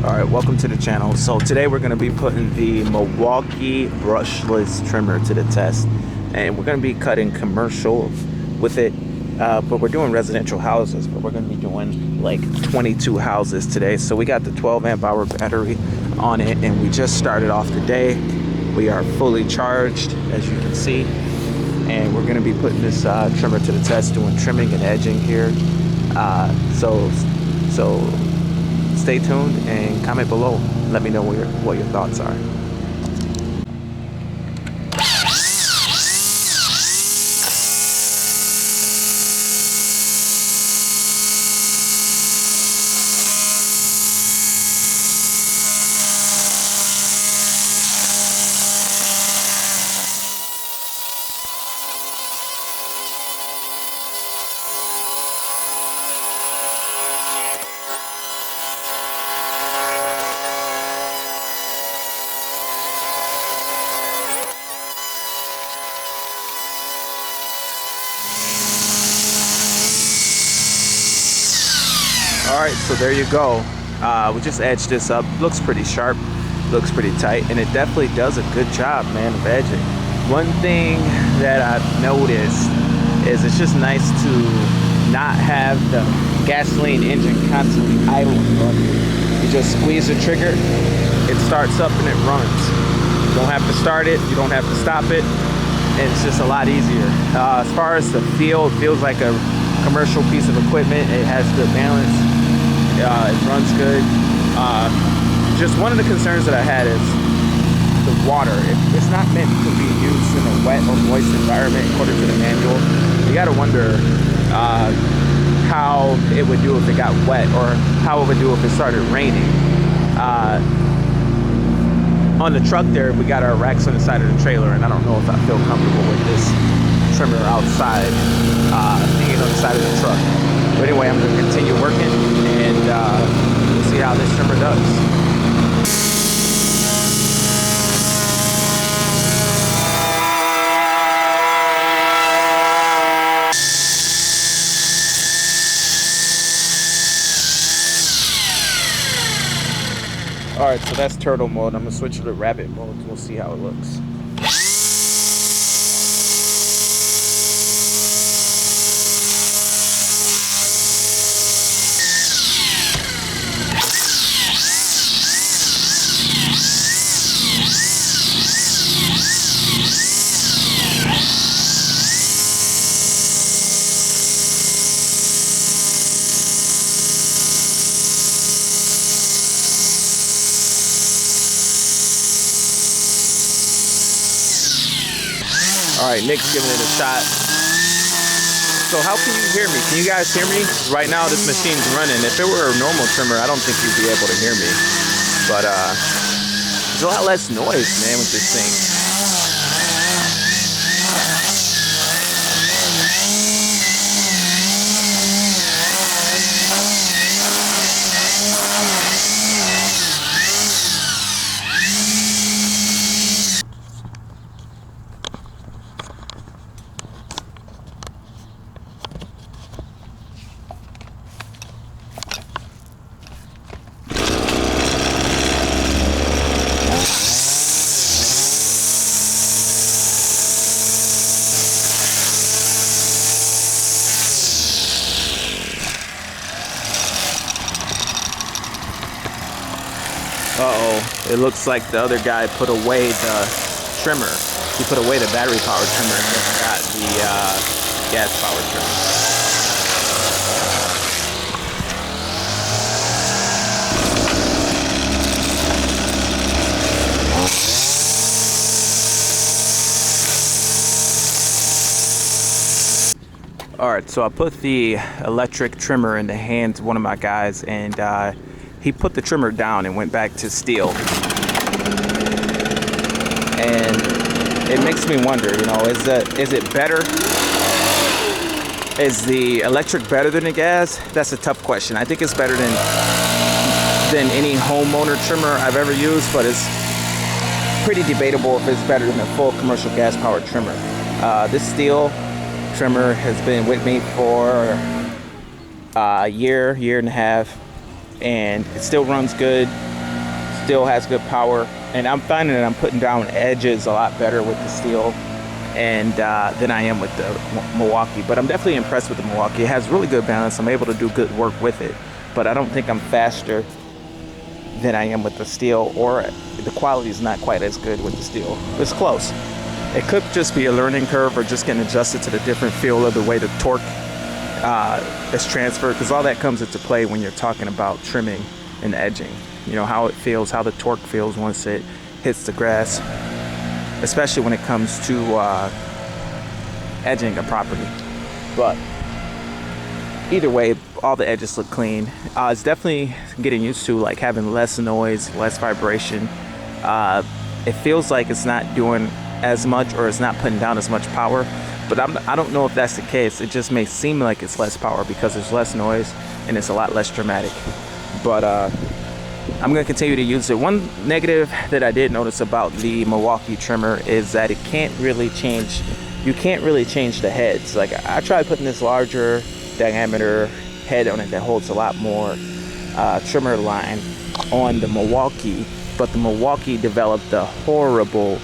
Alright, welcome to the channel. So today we're going to be putting the Milwaukee brushless trimmer to the test, and we're going to be cutting commercial with it, but we're doing residential houses, but we're going to be doing like 22 houses today. So we got the 12 amp hour battery on it, and we just started off the day. We are fully charged, as you can see, and we're going to be putting this trimmer to the test, doing trimming and edging here. So stay tuned and comment below. Let me know what your thoughts are. Alright, so there you go. We just edged this up. Looks pretty sharp, looks pretty tight, and it definitely does a good job, man, of edging. One thing that I've noticed is it's just nice to not have the gasoline engine constantly idling. You just squeeze the trigger, it starts up and it runs. You don't have to start it, you don't have to stop it, and it's just a lot easier. As far as the feel, it feels like a commercial piece of equipment. It has good balance. It runs good. Just one of the concerns that I had is the water. It's not meant to be used in a wet or moist environment according to the manual. You gotta wonder how it would do if it got wet, or how it would do if it started raining. On the truck there, we got our racks on the side of the trailer, and I don't know if I feel comfortable with this trimmer outside, being on the side of the truck. But anyway, I'm going to continue working, and we'll see how this trimmer does. Alright, so that's turtle mode. I'm going to switch to the rabbit mode, and we'll see how it looks. All right, Nick's giving it a shot. So how can you hear me? Can you guys hear me? Right now this machine's running. If it were a normal trimmer, I don't think you'd be able to hear me. But there's a lot less noise, man, with this thing. Uh-oh, it looks like the other guy put away the trimmer. He put away the battery powered trimmer and got the gas powered trimmer. Alright, so I put the electric trimmer in the hands of one of my guys, and he put the trimmer down and went back to steel. And it makes me wonder, you know, is it better? Is the electric better than the gas? That's a tough question. I think it's better than any homeowner trimmer I've ever used, but it's pretty debatable if it's better than a full commercial gas powered trimmer. This steel trimmer has been with me for a year and a half, and it still runs good. Still has good power, and I'm finding that I'm putting down edges a lot better with the steel and than I am with the Milwaukee. But I'm definitely impressed with the Milwaukee. It has really good balance. I'm able to do good work with it, but I don't think I'm faster than I am with the steel, or the quality is not quite as good with the steel. It's close. It could just be a learning curve, or just getting adjusted to the different feel of the way the torque is transferred, because all that comes into play when you're talking about trimming and edging. You know, how it feels, how the torque feels once it hits the grass, especially when it comes to edging a property. But either way, all the edges look clean. It's definitely getting used to like having less noise, less vibration. It feels like it's not doing as much, or it's not putting down as much power, but I don't know if that's the case. It just may seem like it's less power because there's less noise and it's a lot less dramatic. But I'm going to continue to use it. One negative that I did notice about the Milwaukee trimmer is that it can't really change. You can't really change the heads. Like, I tried putting this larger diameter head on it that holds a lot more trimmer line on the Milwaukee, but the Milwaukee developed a horrible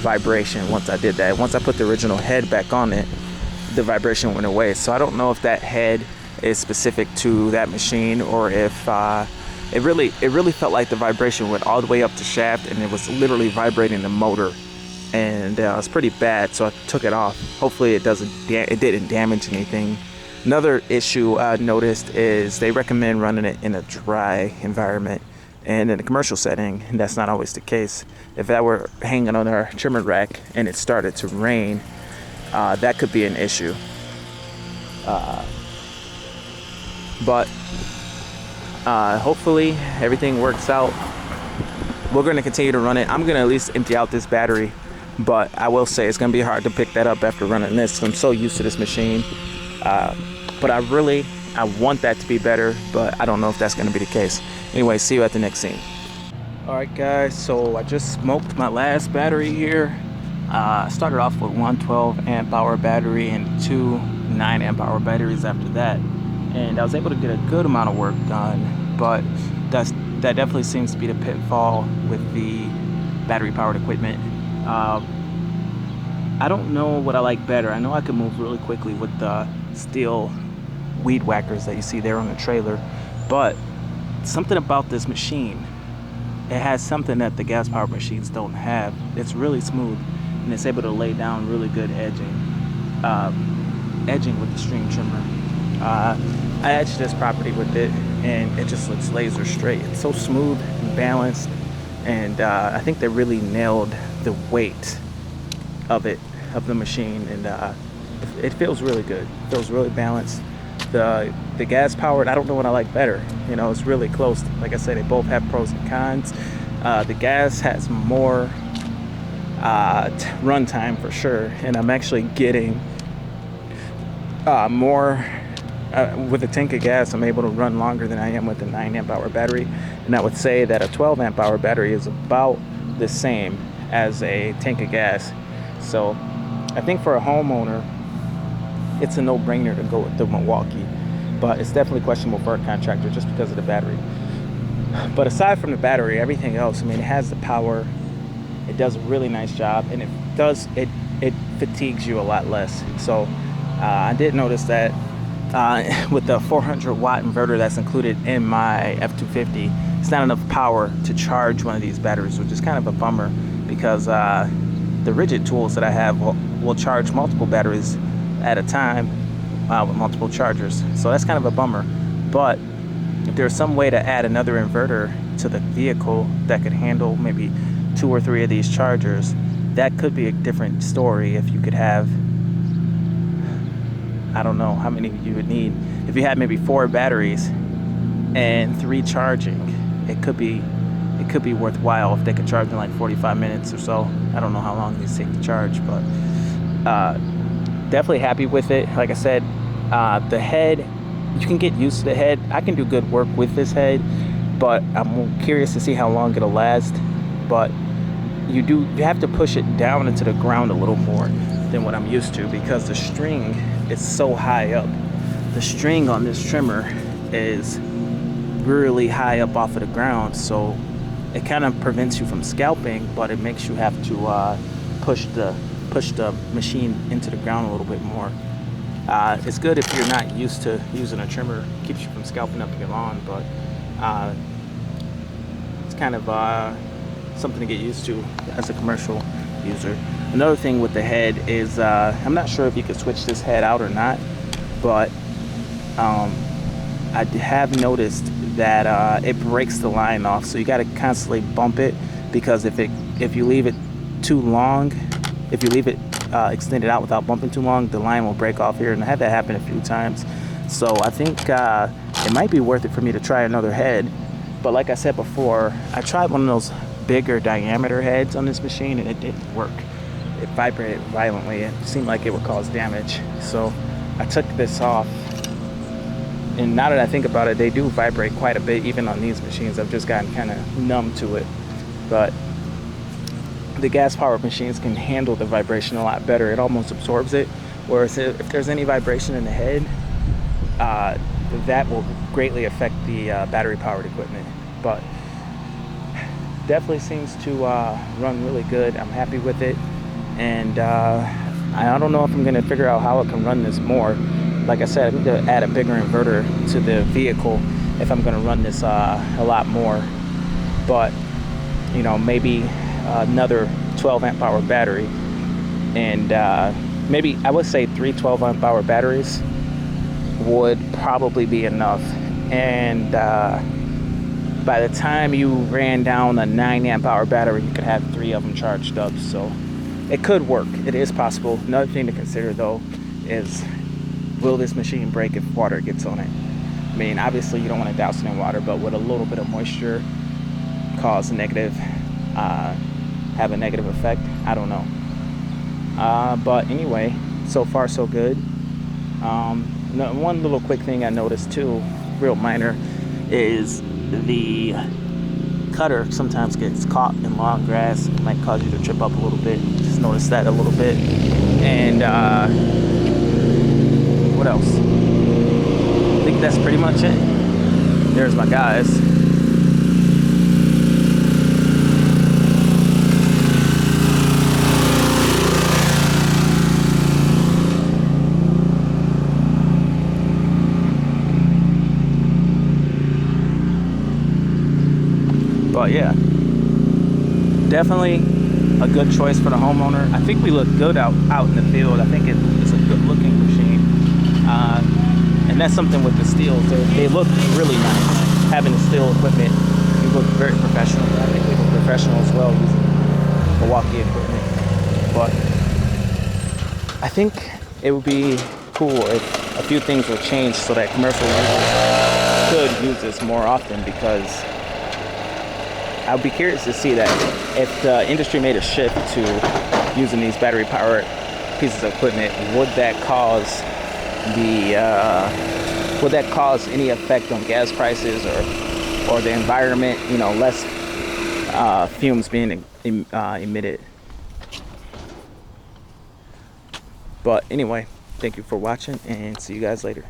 vibration once I did that. Once I put the original head back on it, the vibration went away. So I don't know if that head is specific to that machine, or if it really felt like the vibration went all the way up the shaft, and it was literally vibrating the motor, and it was pretty bad. So I took it off. Hopefully it didn't damage anything. Another issue I noticed is they recommend running it in a dry environment, and in a commercial setting, and that's not always the case. If that were hanging on our trimmer rack and it started to rain, that could be an issue. But hopefully everything works out. We're going to continue to run it. I'm going to at least empty out this battery, but I will say it's going to be hard to pick that up after running this. I'm so used to this machine. But I want that to be better, but I don't know if that's going to be the case. Anyway, see you at the next scene. Alright guys, so I just smoked my last battery here. I started off with one 12 amp hour battery and two 9 amp hour batteries after that, and I was able to get a good amount of work done. But that definitely seems to be the pitfall with the battery powered equipment. I don't know what I like better. I know I can move really quickly with the steel weed whackers that you see there on the trailer, but something about this machine, it has something that the gas powered machines don't have. It's really smooth, and it's able to lay down really good edging with the string trimmer. I edged this property with it, and it just looks laser straight. It's so smooth and balanced, and I think they really nailed the weight of the machine, and it feels really good. It feels really balanced. The gas powered, I don't know what I like better. You know, it's really close. Like I said, they both have pros and cons. The gas has more run time for sure, and I'm actually getting more with a tank of gas. I'm able to run longer than I am with a 9 amp hour battery, and I would say that a 12 amp hour battery is about the same as a tank of gas. So I think for a homeowner, it's a no-brainer to go with the Milwaukee, but it's definitely questionable for a contractor just because of the battery. But aside from the battery, everything else, I mean, it has the power, it does a really nice job, and it fatigues you a lot less. So I did notice that with the 400 watt inverter that's included in my F250, it's not enough power to charge one of these batteries, which is kind of a bummer, because the rigid tools that I have will charge multiple batteries at a time with multiple chargers. So that's kind of a bummer. But if there's some way to add another inverter to the vehicle that could handle maybe 2 or 3 of these chargers, that could be a different story. If you could have, I don't know how many you would need. If you had maybe 4 batteries and 3 charging, it could be worthwhile if they could charge in like 45 minutes or so. I don't know how long these take to charge, but definitely happy with it. Like I said, the head, you can get used to the head. I can do good work with this head, but I'm curious to see how long it'll last. But you have to push it down into the ground a little more than what I'm used to, because the string is so high up. The string on this trimmer is really high up off of the ground, so it kind of prevents you from scalping, but it makes you have to push the machine into the ground a little bit more. It's good if you're not used to using a trimmer. It keeps you from scalping up your lawn, but it's kind of something to get used to as a commercial user. Another thing with the head is I'm not sure if you could switch this head out or not, but I have noticed that it breaks the line off, so you got to constantly bump it, because if you leave it too long, if you leave it extended out without bumping too long, the line will break off here, and I had that happen a few times. So I think it might be worth it for me to try another head. But like I said before, I tried one of those bigger diameter heads on this machine, and it didn't work. It vibrated violently. It seemed like it would cause damage. So I took this off, and now that I think about it, they do vibrate quite a bit even on these machines. I've just gotten kind of numb to it. But the gas powered machines can handle the vibration a lot better. It almost absorbs it. Whereas if there's any vibration in the head, that will greatly affect the battery powered equipment. But definitely seems to run really good. I'm happy with it. And I don't know if I'm going to figure out how I can run this more. Like I said, I need to add a bigger inverter to the vehicle if I'm going to run this a lot more. But, you know, maybe another 12 amp hour battery, and maybe I would say 3 12 amp hour batteries would probably be enough. And by the time you ran down a 9 amp hour battery, you could have 3 of them charged up. So it could work. It is possible. Another thing to consider though is, will this machine break if water gets on it? I mean, obviously you don't want to douse it in water, but would a little bit of moisture cause negative have a negative effect? I don't know. But anyway, so far so good. One little quick thing I noticed too, real minor, is the cutter sometimes gets caught in long grass. It might cause you to trip up a little bit. Just noticed that a little bit. And what else? I think that's pretty much it. There's my guys. But yeah, definitely a good choice for the homeowner. I think we look good out in the field. I think it's a good looking machine. And that's something with the steels. They look really nice. Having the steel equipment, you look very professional. I think we look professional as well using Milwaukee equipment. But I think it would be cool if a few things were changed so that commercial users could use this more often, because I'd be curious to see that if the industry made a shift to using these battery powered pieces of equipment, would that cause any effect on gas prices or the environment? You know, less fumes being emitted. But anyway, thank you for watching, and see you guys later.